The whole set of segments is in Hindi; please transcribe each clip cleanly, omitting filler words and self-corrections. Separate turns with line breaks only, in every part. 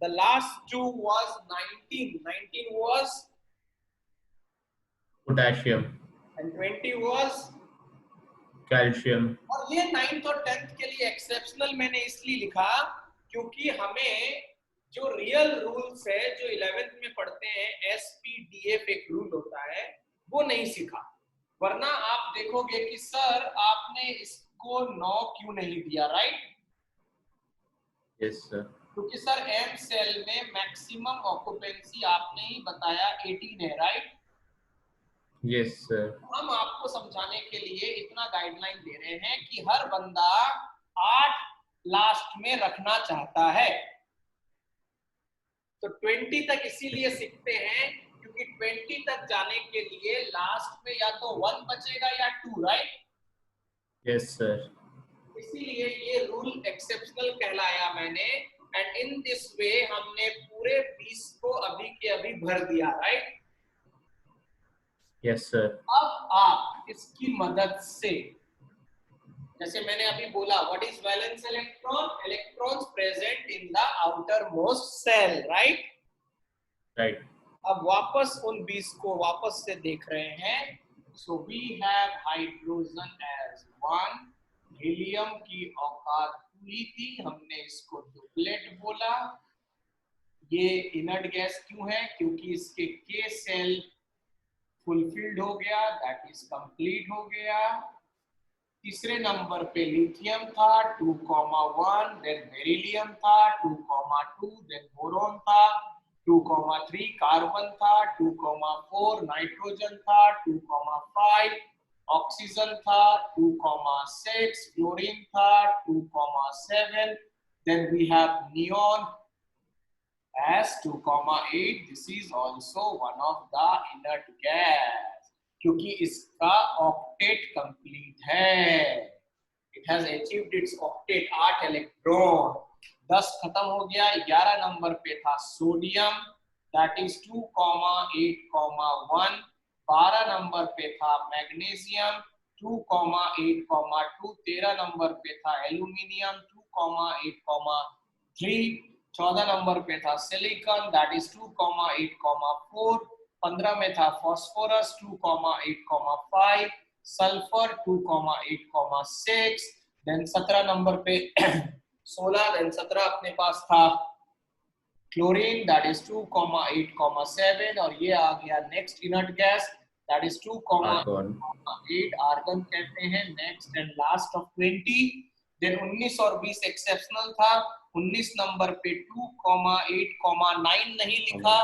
The last two was 19. 19 was
potassium
and 20 was
calcium.
और ये 9th और 10th के लिए एक्सेप्शनल मैंने इसलिए लिखा क्योंकि हमें जो रियल रूल्स है जो 11th में पढ़ते हैं SPDF एक रूल होता है वो नहीं सीखा, वरना आप देखोगे कि सर आपने इसको 9 क्यों नहीं दिया, राइट?
यस सर,
क्योंकि सर M सेल में मैक्सिमम ऑक्यूपेंसी आपने ही बताया 18 है, राइट?
Yes sir.
हम आपको समझाने के लिए इतना गाइडलाइन दे रहे हैं कि हर बंदा 8 लास्ट में रखना चाहता है, तो 20 तक इसीलिए सीखते हैं क्योंकि 20 तक जाने के लिए लास्ट में या तो 1 बचेगा या 2, राइट?
Yes sir.
इसीलिए ये रूल एक्सेप्शनल कहलाया मैंने, एंड इन दिस वे हमने पूरे 20 को अभी के अभी भर दिया, राइट?
Yes sir.
अब आप इसकी मदद से, जैसे मैंने अभी बोला, what is valence electron? Electrons present in the outermost cell, right?
Right.
अब वापस उन 20 को वापस से देख रहे हैं। So we have hydrogen as 1, helium की औकात पूरी थी, हमने इसको डुप्लेट बोला। ये इनर्ट गैस क्यों है? क्योंकि इसके K सेल फुलफिल्ड हो गया, दैट इज कंप्लीट हो गया। तीसरे नंबर पे लिथियम था 2,1, देन बेरिलियम था 2,2, देन बोरॉन था 2,3, कार्बन था 2,4, नाइट्रोजन था 2,5, ऑक्सीजन था 2,6, फ्लोरीन था 2,7, then we have neon as 2,8. This is also one of the inert gas क्योंकि इसका ऑक्टेट कंप्लीट है, it has achieved it's octet, 8 electron. 10 खत्म हो गया। 11 नंबर पे था सोडियम, दैट इज 2,8,1। 12 नंबर पे था मैग्नीशियम 2,8,2। 13 नंबर पे था एल्यूमिनियम 2,8,3। 14 नंबर पे था सिलिकॉन, दैट इज 2,8,4। 15 में था फास्फोरस 2,8,5, सल्फर 2,8,6। देन 17 नंबर पे 16, देन 17 अपने पास था क्लोरीन, दैट इज 2,8,7। और ये आ गया next inert gas, that is 2,8, argon कहते हैं। Next and last of 20। Then 19 और 20 एक्सेप्शनल था। 19 नंबर पे 2,8,9 नहीं लिखा।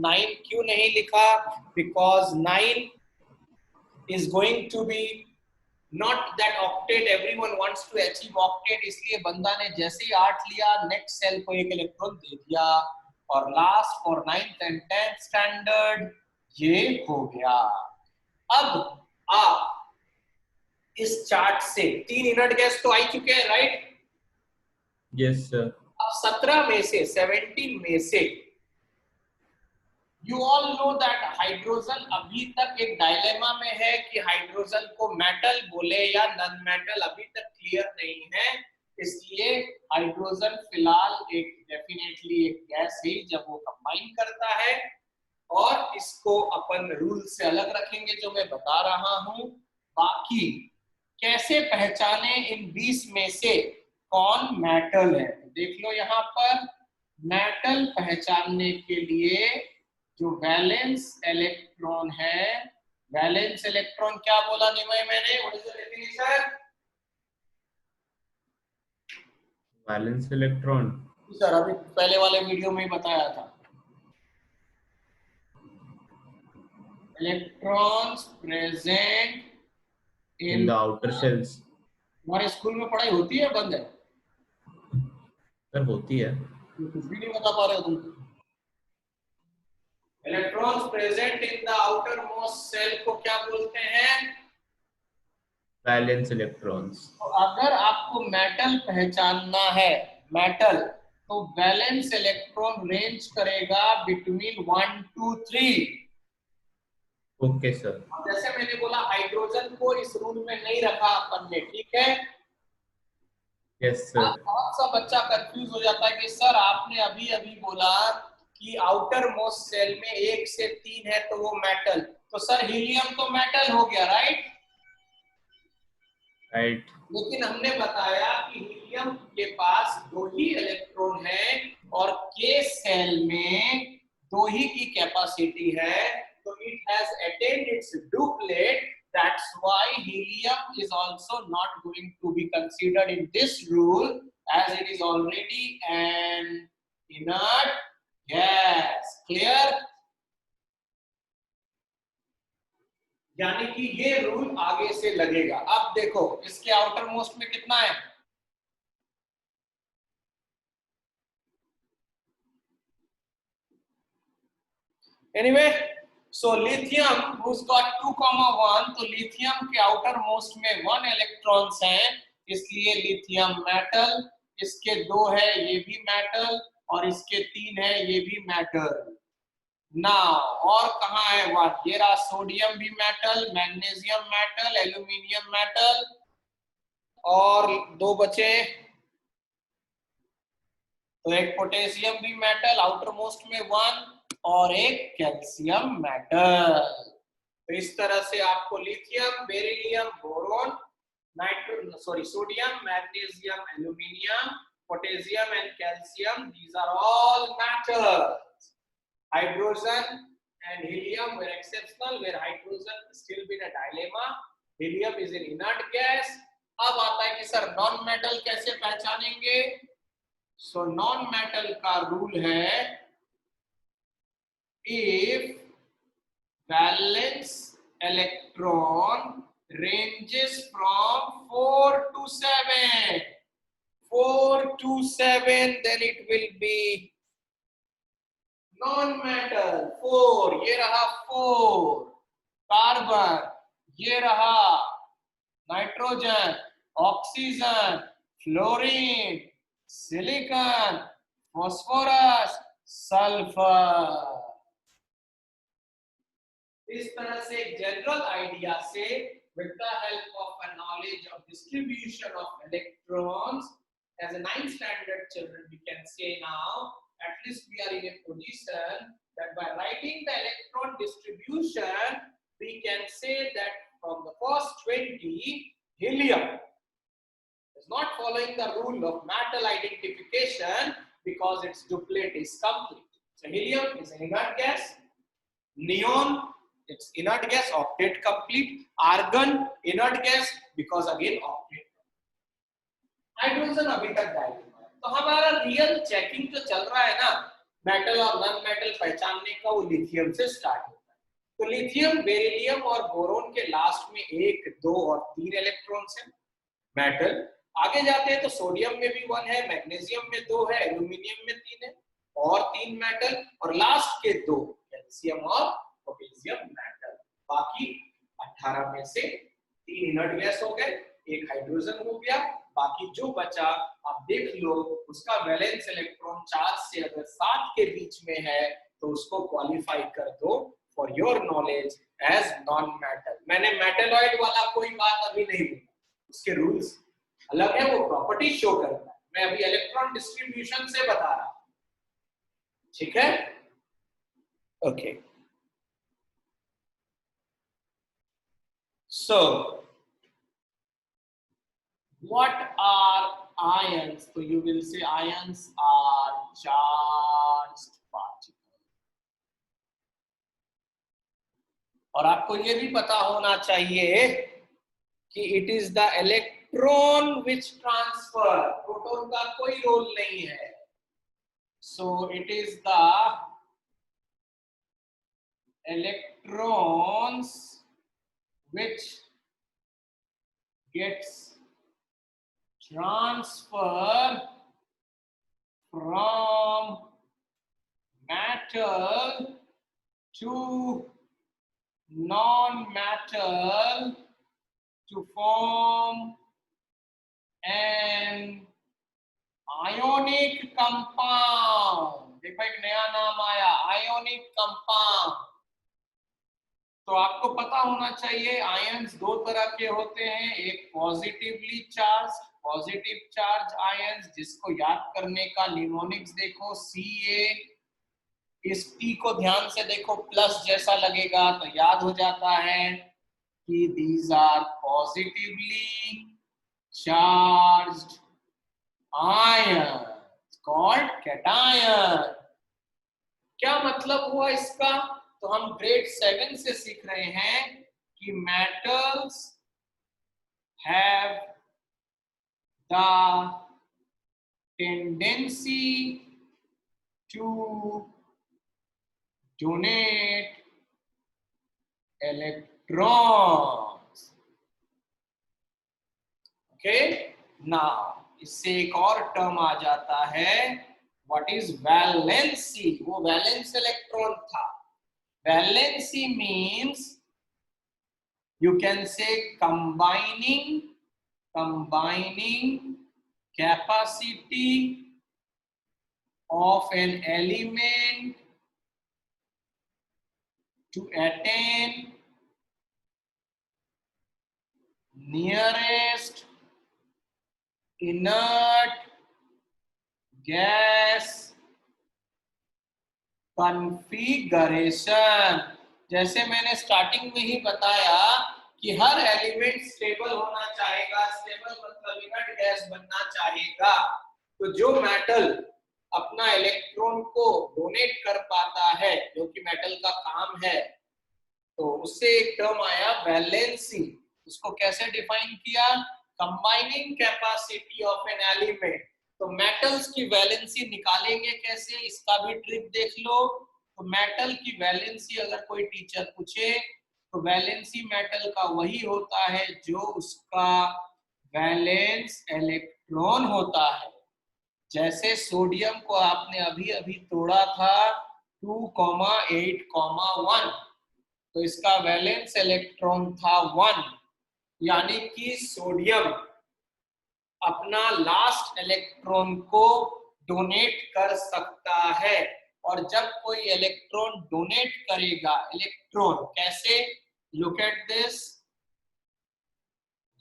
9 क्यों नहीं लिखा? Because 9 is going to be not that octet, everyone wants to achieve octet, इसलिए बंदा ने जैसे ही 8 लिया नेक्स्ट सेल को एक इलेक्ट्रॉन दे दिया, और last for 9th and 10th standard ये हो गया। अब आप इस चार्ट से 3 इनर्ट गैस तो आ चुके हैं, राइट?
Yes sir.
अब 17 में से 17 में से you all know that hydrogen अभी तक एक डायलेमा में है कि हाइड्रोजन को मेटल बोले या नॉन मेटल, अभी तक क्लियर नहीं है। इसलिए हाइड्रोजन फिलहाल एक डेफिनेटली एक गैस है जब वो कंबाइन करता है, और इसको अपन रूल से अलग रखेंगे जो मैं बता रहा हूं। बाकी कैसे पहचाने इन 20 में से कौन मेटल है, तो देख लो यहाँ पर। मेटल पहचानने के लिए जो वैलेंस इलेक्ट्रॉन है, वैलेंस इलेक्ट्रॉन क्या बोला निमय मैंने? What is the definition?
Valence electron
sir अभी पहले वाले वीडियो में ही बताया था। Electrons present
in the outer shells.
हमारे स्कूल में पढ़ाई होती है, बंद है?
सर होती है।
कुछ भी नहीं बता पा रहे हो तुम। Electrons present in the outermost cell को क्या बोलते हैं?
Valence electrons.
तो अगर आपको मेटल पहचानना है, मेटल, तो वैलेंस इलेक्ट्रॉन रेंज करेगा बिटवीन 1 to 3।
Okay sir.
जैसे मैंने बोला हाइड्रोजन को इस रूल में नहीं रखा अपन ने, ठीक है?
Yes sir.
बहुत सा बच्चा कंफ्यूज हो जाता है कि सर आपने अभी अभी बोला कि आउटर मोस्ट सेल में 1 से 3 है तो वो मेटल, तो सर हीलियम तो मेटल हो गया, राइट?
राइट।
लेकिन हमने बताया कि हीलियम के पास 2 ही इलेक्ट्रॉन है और के सेल में 2 ही की कैपेसिटी है, तो it has attend it's duplet. That's why helium is also not going to be considered in this rule, as it is already an inert gas. Clear? यानी कि ये रूल आगे से लगेगा. अब देखो इसके आउटर मोस्ट में कितना है? Anyway, so lithium who's got 2,1, तो लिथियम के आउटर मोस्ट में 1 इलेक्ट्रॉन्स हैं, इसलिए लिथियम मेटल. इसके 2 है, ये भी मेटल, और इसके 3 है, ये भी मेटल. नाउ और कहाँ है 1? ये रहा सोडियम भी metal, magnesium metal, aluminium metal, और 2 बचे. तो एक पोटेशियम भी मेटल आउटर मोस्ट में 1, और एक कैल्शियम मेटल. तो इस तरह से आपको lithium, beryllium, boron, sodium, magnesium, aluminium, potassium and calcium, these are all metals. Hydrogen and helium were exceptional, where hydrogen still been a dilemma. Helium is an inert gas. अब आता है कि सर नॉन मेटल कैसे पहचानेंगे? सो नॉन मेटल का रूल है, if valence electron ranges from 4 to 7, 4 to 7, then it will be non-metal. 4, ये रहा 4. कार्बन, ये रहा nitrogen, oxygen, fluorine, silicon, phosphorus, sulphur. इस तरह से एक जनरल आइडिया से, with the help of a knowledge of distribution of electrons, as a 9th standard children we can say now, at least we are in a position that by writing the electron distribution, we can say that from the first 20, helium is not following the rule of metal identification because its duplet is complete. So helium is an inert gas. Neon, it's inert gas, octet complete. Argon, inert gas because again octet. Hydrogen अभी तक डायलेमा है. तो हमारा रियल चेकिंग जो चल रहा है ना मेटल और नॉन मेटल पहचानने का, वो लिथियम से स्टार्ट होता है. तो लिथियम, बेरिलियम और बोरोन के लास्ट में 1, 2 और 3 इलेक्ट्रॉन्स हैं मेटल. आगे जाते हैं तो सोडियम में भी 1 है, मैग्नीशियम में 2 है, एल्यूमिनियम में 3 है और 3 मेटल, और लास्ट के 2 कैल्शियम और पोटेशियम मेटल. बाकी 18 में से 3 इनर्ट गैस हो गए, 1 हाइड्रोजन हो गया. बाकी जो बचा आप देख लो, उसका वैलेंस इलेक्ट्रॉन 4 से अगर 7 के बीच में है तो उसको क्वालिफाई कर दो for your knowledge as non metal. मैंने मेटलॉइड वाला कोई बात अभी नहीं बोला, उसके रूल्स अलग है, वो प्रॉपर्टी शो करता है. मैं अभी इलेक्ट्रॉन डिस्ट्रीब्यूशन से बता रहा हूं. ठीक है? Okay. So what are ions? So you will say ions are charged particles. और आपको ये भी पता होना चाहिए कि it is the electron which transfer. Proton का कोई रोल नहीं है. So it is the electrons which gets transfer from metal to non-metal to form an ionic compound. देखो एक नया नाम आया, आयोनिक कंपाउंड. तो आपको पता होना चाहिए आयंस 2 तरह के होते हैं, एक positively charge positive charge ions, जिसको याद करने का निमोनिक्स देखो Ca, इस T को ध्यान से देखो, प्लस जैसा लगेगा तो याद हो जाता है कि these are positively charged ions called cation। क्या मतलब हुआ इसका? तो हम ग्रेड 7 से सीख रहे हैं कि metals have the tendency to donate electrons। Okay, now इससे एक और टर्म आ जाता है, व्हाट इज वैलेंसी। वो वैलेंस इलेक्ट्रॉन था। वैलेंसी मीन्स यू कैन से combining capacity of an element to attain nearest inert gas configuration। जैसे मैंने स्टार्टिंग में ही बताया कि हर एलिमेंट स्टेबल होना चाहेगा, स्टेबल मतलब इनर्ट गैस बनना चाहेगा। तो जो मेटल अपना इलेक्ट्रॉन को डोनेट कर पाता है, जो कि मेटल का काम है, तो उससे एक टर्म आया वैलेंसी। उसको कैसे डिफाइन किया? Combining capacity of an element. तो मेटल्स की वैलेंसी निकालेंगे कैसे, इसका भी ट्रिक देख लो। तो मेटल की वैलेंसी अगर कोई टीचर पूछे तो वैलेंसी मेटल का वही होता है जो उसका वैलेंस इलेक्ट्रॉन होता है। जैसे सोडियम को आपने अभी अभी तोड़ा था 2,8,1, तो इसका वैलेंस इलेक्ट्रॉन था 1, यानी कि सोडियम अपना लास्ट इलेक्ट्रॉन को डोनेट कर सकता है। और जब कोई इलेक्ट्रॉन डोनेट करेगा, इलेक्ट्रॉन कैसे, लुक एट दिस,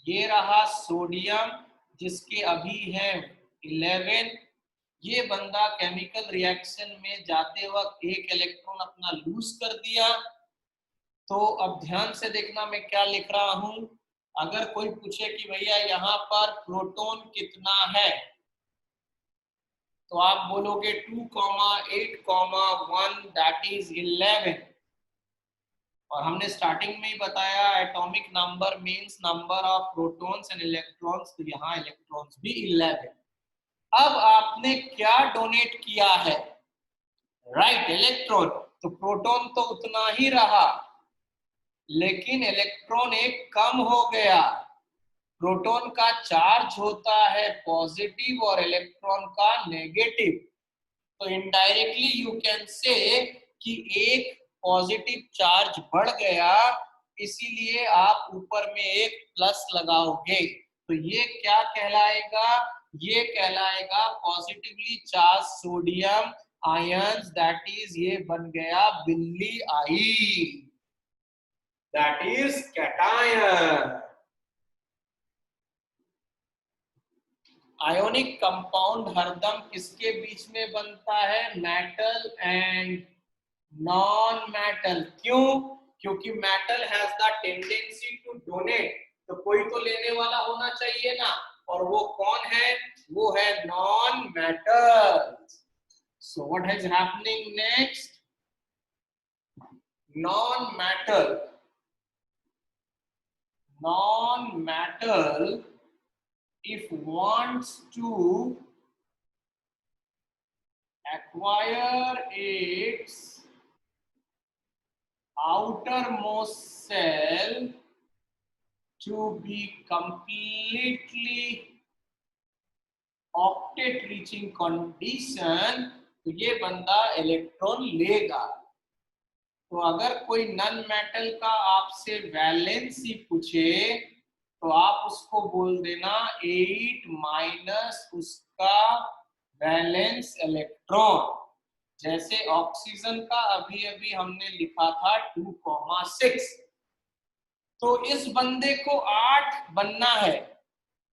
ये रहा सोडियम जिसके अभी है 11, ये बंदा केमिकल रिएक्शन में जाते वक्त एक इलेक्ट्रॉन अपना लूज कर दिया। तो अब ध्यान से देखना मैं क्या लिख रहा हूं। अगर कोई पूछे कि भैया यहाँ पर प्रोटॉन कितना है, तो आप बोलोगे 2,8,1 दैट इज 11। और हमने स्टार्टिंग में ही बताया atomic number means number of protons and electrons, तो यहाँ इलेक्ट्रॉन्स भी 11। अब आपने क्या डोनेट किया है? Right, electron. तो प्रोटॉन तो उतना ही रहा, लेकिन इलेक्ट्रॉन एक कम हो गया। प्रोटॉन का चार्ज होता है पॉजिटिव और इलेक्ट्रॉन का नेगेटिव। तो इनडायरेक्टली यू कैन से कि एक पॉजिटिव चार्ज बढ़ गया, इसीलिए आप ऊपर में एक प्लस लगाओगे। तो ये क्या कहलाएगा? ये कहलाएगा positively charge sodium ions, that is ये बन गया बिल्ली आई, that is cation. Ionic compound हरदम किसके बीच में बनता है? Metal and non metal. क्यों? क्योंकि metal has the tendency to donate, तो कोई तो लेने वाला होना चाहिए ना, और वो कौन है? वो है non metal. So what is happening next? Non metal if wants to acquire its outermost cell to be completely octet reaching condition, तो ये बंदा इलेक्ट्रॉन लेगा। तो अगर कोई नॉन मेटल का आपसे वैलेंसी पूछे तो आप उसको बोल देना 8 माइनस उसका वैलेंस इलेक्ट्रॉन। जैसे ऑक्सीजन का अभी अभी हमने लिखा था 2,6। तो इस बंदे को 8 बनना है,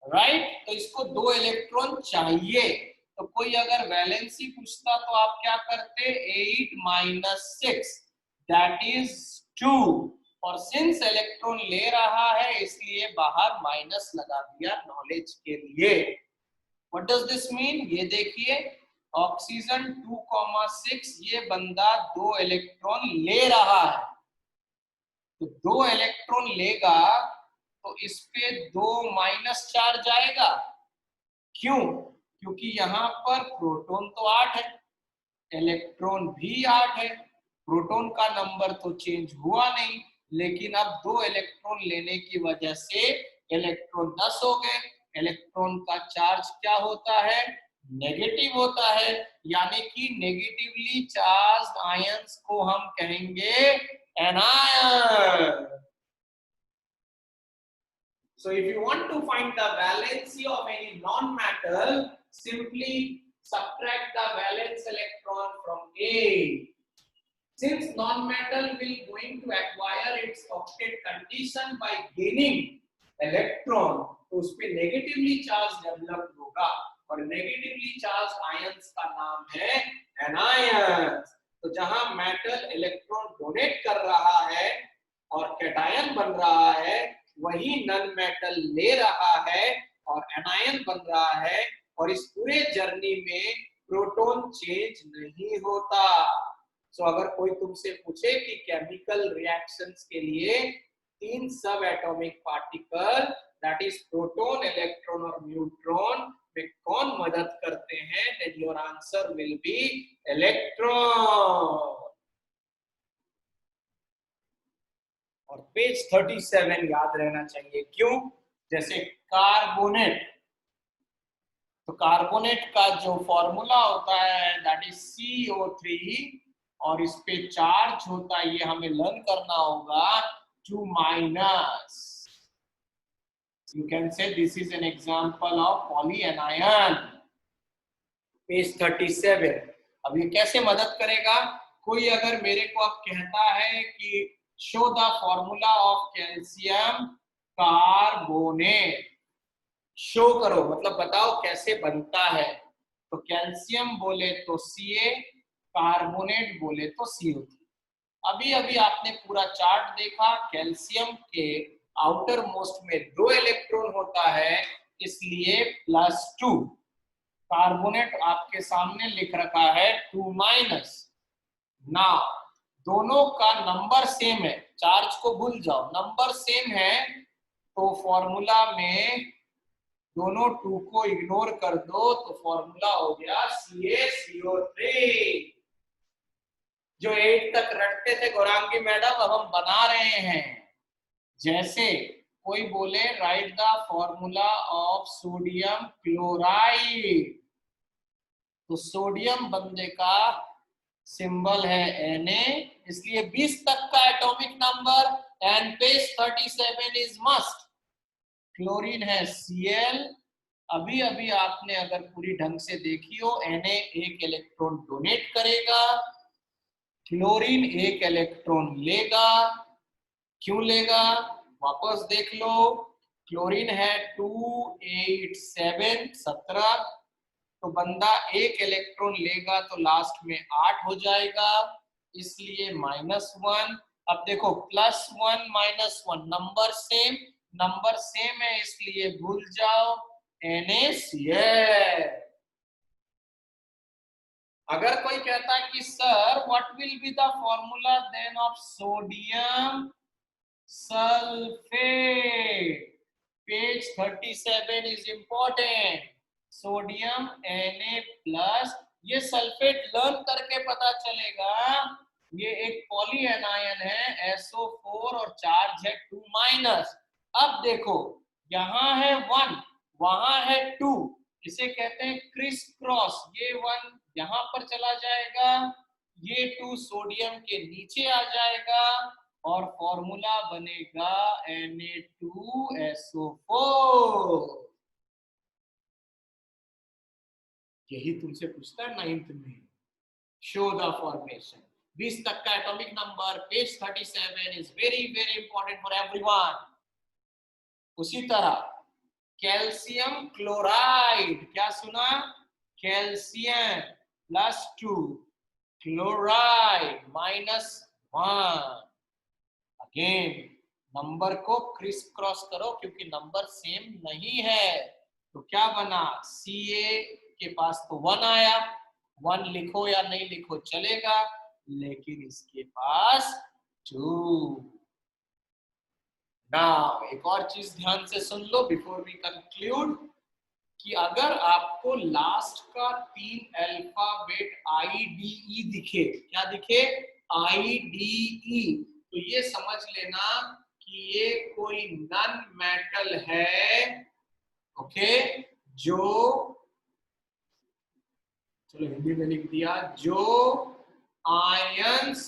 राइट। तो इसको 2 इलेक्ट्रॉन चाहिए, तो कोई अगर वैलेंसी पूछता तो आप क्या करते, 8 माइनस 6 दैट इज 2, और सिंस इलेक्ट्रॉन ले रहा है इसलिए बाहर माइनस लगा दिया नॉलेज के लिए। व्हाट डज दिस मीन, ये देखिए ऑक्सीजन 2,6 ये बंदा 2 इलेक्ट्रॉन ले रहा है, तो 2 इलेक्ट्रॉन लेगा तो इस पे 2 माइनस चार्ज आएगा। क्यों, क्योंकि यहाँ पर प्रोटॉन तो 8 है, इलेक्ट्रॉन भी 8 है, प्रोटॉन का नंबर तो चेंज हुआ नहीं, लेकिन अब 2 इलेक्ट्रॉन लेने की वजह से इलेक्ट्रॉन 10 हो गए। इलेक्ट्रॉन का चार्ज क्या होता है, नेगेटिव होता है, यानी कि नेगेटिवली चार्ज आयंस को हम कहेंगे anion. So if you want to find the valency of any non-metal, simply subtract the valence electron from A. Since non-metal will going to acquire its octet condition by gaining electron, तो उस पे negatively charged develop होगा, और negatively charged ions का नाम है anions। तो जहां metal electron donate कर रहा है और cation बन रहा है, वही नन मेटल ले रहा है और एनायन बन रहा है, और इस पूरे जर्नी में प्रोटॉन चेंज नहीं होता। सो अगर कोई तुमसे पूछे कि केमिकल रिएक्शंस के लिए 3 सब atomic particle that is proton, electron और न्यूट्रॉन में कौन मदद करते हैं, then your answer will be electron. और पेज 37 याद रहना चाहिए, क्यों, जैसे कार्बोनेट, तो कार्बोनेट का जो फॉर्मूला होता है दैट इज CO3, और इस पे चार्ज होता है, ये हमें लर्न करना होगा, 2 minus. You can say this is an example of polyanion. Page 37। अब ये कैसे मदद करेगा, कोई अगर मेरे को अब कहता है कि show the formula of calcium carbonate, show करो मतलब बताओ कैसे बनता है, तो कैल्शियम बोले तो Ca, कार्बोनेट बोले तो CO3। अभी अभी आपने पूरा चार्ट देखा, कैल्शियम के आउटर मोस्ट में 2 इलेक्ट्रॉन होता है, इसलिए +2, कार्बोनेट आपके सामने लिख रखा है 2 माइनस। ना दोनों का नंबर सेम है, चार्ज को भूल जाओ, नंबर सेम है, तो फॉर्मूला में दोनों 2 को इग्नोर कर दो, तो फॉर्मूला हो गया CaCO3। जो 8 तक रटते थे गौरांगी मैडम, अब हम बना रहे हैं। जैसे कोई बोले right the formula of sodium chloride, तो सोडियम बंदे का सिंबल है Na, इसलिए 20 तक का atomic number, and page 37 is must. Chlorine है Cl, अभी अभी आपने अगर पूरी ढंग से देखी हो, Na 1 इलेक्ट्रॉन डोनेट करेगा, क्लोरीन 1 इलेक्ट्रॉन लेगा। क्यों लेगा, वापस देख लो, क्लोरीन है 2 8 7 17, तो बंदा 1 इलेक्ट्रॉन लेगा तो लास्ट में 8 हो जाएगा, इसलिए -1। अब देखो +1 -1 नंबर सेम, नंबर सेम है इसलिए भूल जाओ NaCl। अगर कोई कहता है कि sir what will be the formula then of sodium sulphate, page 37 is important, sodium Na+, ये सल्फेट लर्न करके पता चलेगा, ये एक पॉली एनायन है SO4 और चार्ज है 2 माइनस। अब देखो यहाँ है 1, वहां है 2, इसे कहते हैं क्रिस क्रॉस, ये 1 यहाँ पर चला जाएगा, ये 2 सोडियम के नीचे आ जाएगा, और फॉर्मूला बनेगा Na2SO4। यही तुमसे पूछता है 9th में, शो द फॉर्मेशन। 20 तक का atomic number, page 37 is very very important for everyone. उसी तरह कैल्शियम क्लोराइड, क्या सुना, कैल्शियम +2, क्लोराइड -1। अगेन नंबर को क्रिस क्रॉस करो क्योंकि नंबर सेम नहीं है। तो क्या बना, Ca के पास तो 1 आया, 1 लिखो या नहीं लिखो चलेगा, लेकिन इसके पास 2। नाउ एक और चीज ध्यान से सुन लो बिफोर वी कंक्लूड, कि अगर आपको लास्ट का 3 अल्फाबेट IDE दिखे, क्या दिखे, IDE, तो ये समझ लेना कि ये कोई नॉन मेटल है, ओके, जो, चलो हिंदी में लिख दिया, जो आयंस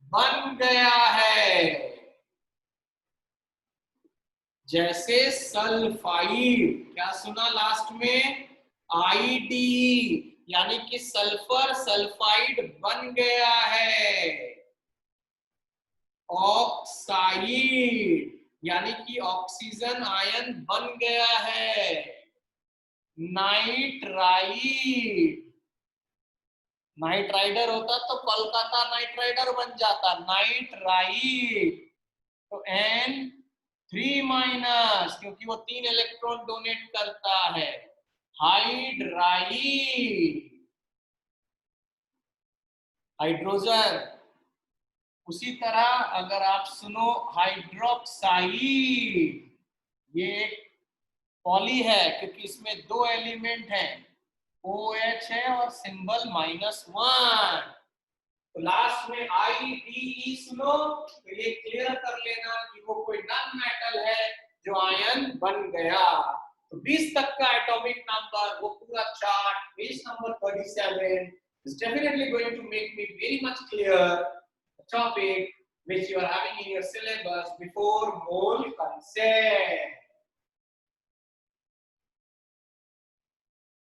बन गया है, जैसे सल्फाइड, क्या सुना लास्ट में, IDE, यानी कि सल्फर सल्फाइड बन गया है। ऑक्साइड, यानी कि ऑक्सीजन आयन बन गया है। नाइट्राइड, नाइट राइडर होता तो कोलकाता नाइट राइडर बन जाता, नाइट्राइड, तो N3- क्योंकि वो 3 इलेक्ट्रॉन डोनेट करता है। Hydride, hydrogen. उसी तरह अगर आप सुनो हाइड्रोक्साइड, ये एक पॉली है क्योंकि इसमें 2 एलिमेंट हैं, OH है और सिंबल -1। तो लास्ट में IDE सुनो तो ये क्लियर कर लेना कि वो कोई नॉन मेटल है जो आयन बन गया। तो 20 तक का एटॉमिक नंबर, वो पूरा chart page number 37 is definitely going to make me very much clear the topic which you are having in your syllabus before mole concept.